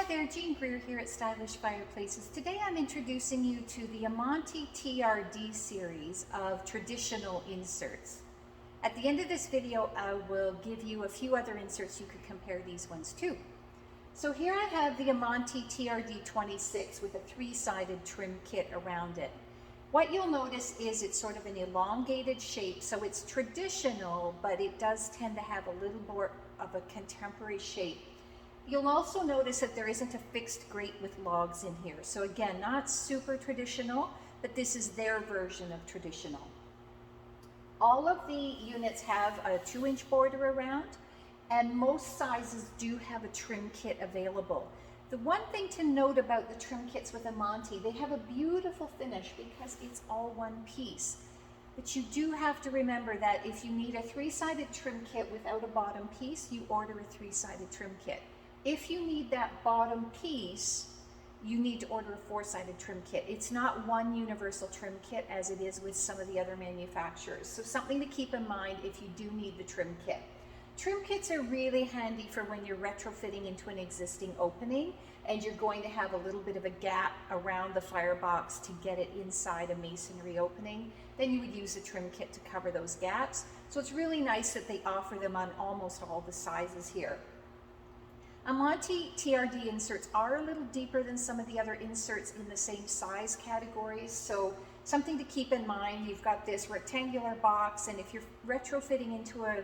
Hi there, Jean Greer here at Stylish Fireplaces. Today I'm introducing you to the Amantii TRD series of traditional inserts. At the end of this video, I will give you a few other inserts you could compare these ones to. So here I have the Amante Trd26 with a three-sided trim kit around it. What you'll notice is it's sort of an elongated shape, so it's traditional, but it does tend to have a little more of a contemporary shape. You'll also notice that there isn't a fixed grate with logs in here. So again, not super traditional, but this is their version of traditional. All of the units have a 2-inch border around, and most sizes do have a trim kit available. The one thing to note about the trim kits with Amante, they have a beautiful finish because it's all one piece. But you do have to remember that if you need a 3-sided trim kit without a bottom piece, you order a 3-sided trim kit. If you need that bottom piece, you need to order a 4-sided trim kit. It's not one universal trim kit as it is with some of the other manufacturers. So something to keep in mind if you do need the trim kit. Trim kits are really handy for when you're retrofitting into an existing opening and you're going to have a little bit of a gap around the firebox to get it inside a masonry opening. Then you would use a trim kit to cover those gaps. So it's really nice that they offer them on almost all the sizes here. Amantii TRD inserts are a little deeper than some of the other inserts in the same size categories, so something to keep in mind. You've got this rectangular box, and if you're retrofitting into a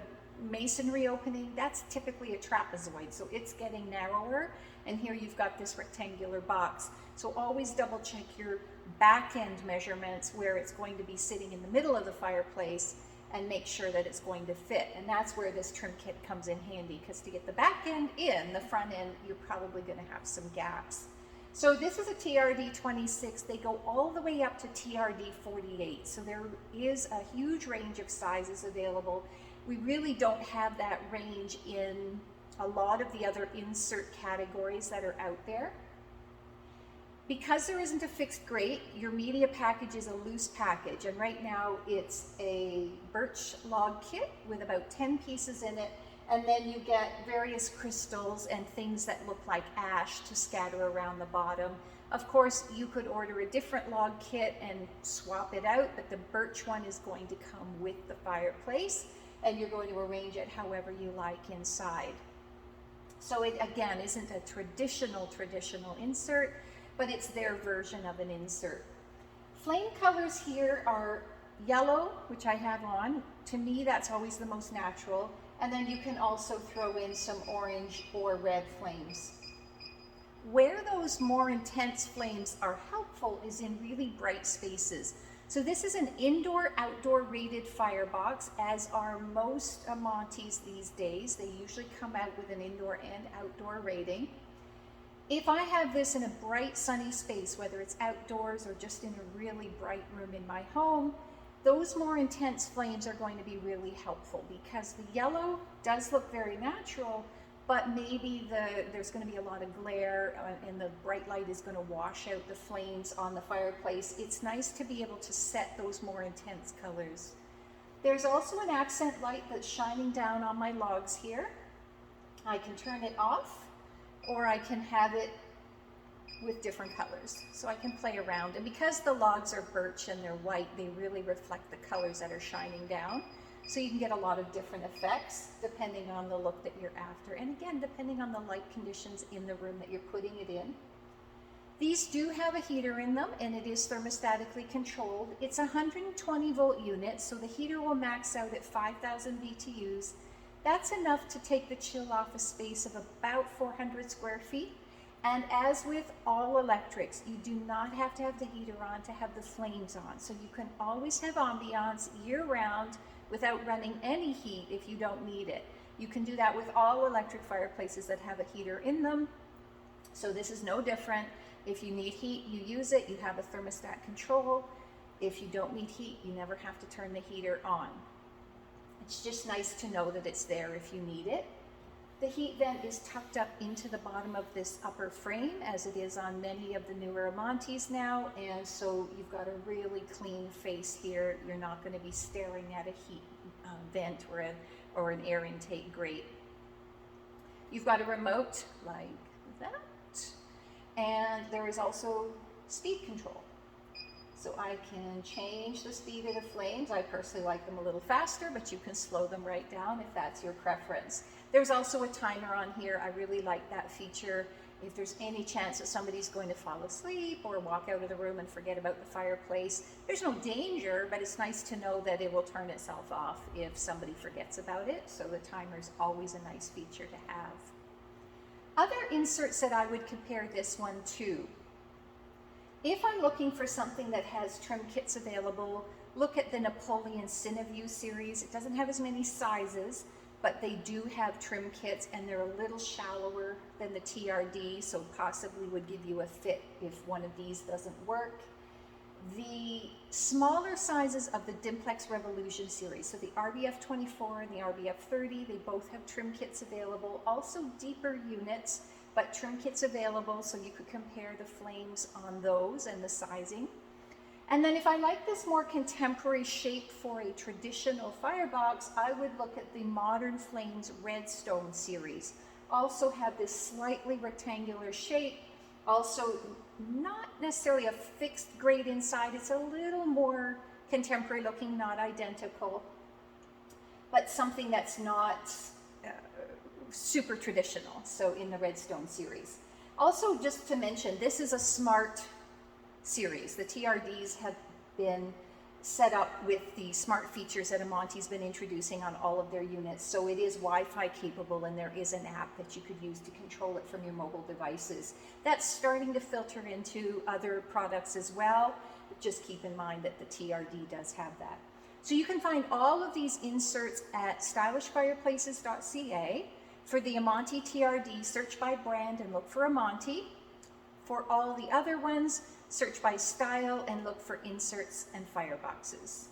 masonry opening, that's typically a trapezoid, so it's getting narrower, and here you've got this rectangular box. So always double check your back end measurements where it's going to be sitting in the middle of the fireplace and make sure that it's going to fit. And that's where this trim kit comes in handy, because to get the back end in, the front end, you're probably gonna have some gaps. So this is a TRD26. They go all the way up to TRD48. So there is a huge range of sizes available. We really don't have that range in a lot of the other insert categories that are out there. Because there isn't a fixed grate, your media package is a loose package, and right now it's a birch log kit with about 10 pieces in it, and then you get various crystals and things that look like ash to scatter around the bottom. Of course, you could order a different log kit and swap it out, but the birch one is going to come with the fireplace, and you're going to arrange it however you like inside. So it, again, isn't a traditional insert, but it's their version of an insert. Flame colors here are yellow, which I have on. To me, that's always the most natural. And then you can also throw in some orange or red flames. Where those more intense flames are helpful is in really bright spaces. So this is an indoor-outdoor rated firebox, as are most Amantees these days. They usually come out with an indoor and outdoor rating. If I have this in a bright sunny space, whether it's outdoors or just in a really bright room in my home, those more intense flames are going to be really helpful, because the yellow does look very natural, but maybe there's going to be a lot of glare and the bright light is going to wash out the flames on the fireplace. It's nice to be able to set those more intense colors. There's also an accent light that's shining down on my logs here. I can turn it off, or I can have it with different colors. So I can play around. And because the logs are birch and they're white, they really reflect the colors that are shining down. So you can get a lot of different effects depending on the look that you're after. And again, depending on the light conditions in the room that you're putting it in. These do have a heater in them, and it is thermostatically controlled. It's a 120 volt unit, so the heater will max out at 5,000 BTUs. That's enough to take the chill off a space of about 400 square feet. And as with all electrics, you do not have to have the heater on to have the flames on. So you can always have ambiance year-round without running any heat if you don't need it. You can do that with all electric fireplaces that have a heater in them. So this is no different. If you need heat, you use it. You have a thermostat control. If you don't need heat, you never have to turn the heater on. It's just nice to know that it's there if you need it. The heat vent is tucked up into the bottom of this upper frame, as it is on many of the newer Amantees now, and so you've got a really clean face here. You're not going to be staring at a heat vent or an air intake grate. You've got a remote like that. And there is also speed control. So I can change the speed of the flames. I personally like them a little faster, but you can slow them right down if that's your preference. There's also a timer on here. I really like that feature. If there's any chance that somebody's going to fall asleep or walk out of the room and forget about the fireplace, there's no danger, but it's nice to know that it will turn itself off if somebody forgets about it. So the timer is always a nice feature to have. Other inserts that I would compare this one to. If I'm looking for something that has trim kits available, look at the Napoleon Cineview series. It doesn't have as many sizes, but they do have trim kits, and they're a little shallower than the TRD, so possibly would give you a fit if one of these doesn't work. The smaller sizes of the Dimplex Revolution series, so the RBF 24 and the RBF 30, they both have trim kits available. Also deeper units, but trim kits available, so you could compare the flames on those and the sizing. And then if I like this more contemporary shape for a traditional firebox, I would look at the Modern Flames Redstone series. Also have this slightly rectangular shape, also not necessarily a fixed grate inside. It's a little more contemporary looking, not identical, but something that's not super traditional, so in the Redstone series. Also, just to mention, this is a smart series. The TRDs have been set up with the smart features that Amantee's been introducing on all of their units. So it is Wi-Fi capable, and there is an app that you could use to control it from your mobile devices. That's starting to filter into other products as well. Just keep in mind that the TRD does have that. So you can find all of these inserts at stylishfireplaces.ca. For the Amantii TRD, search by brand and look for Amantii. For all the other ones, search by style and look for inserts and fireboxes.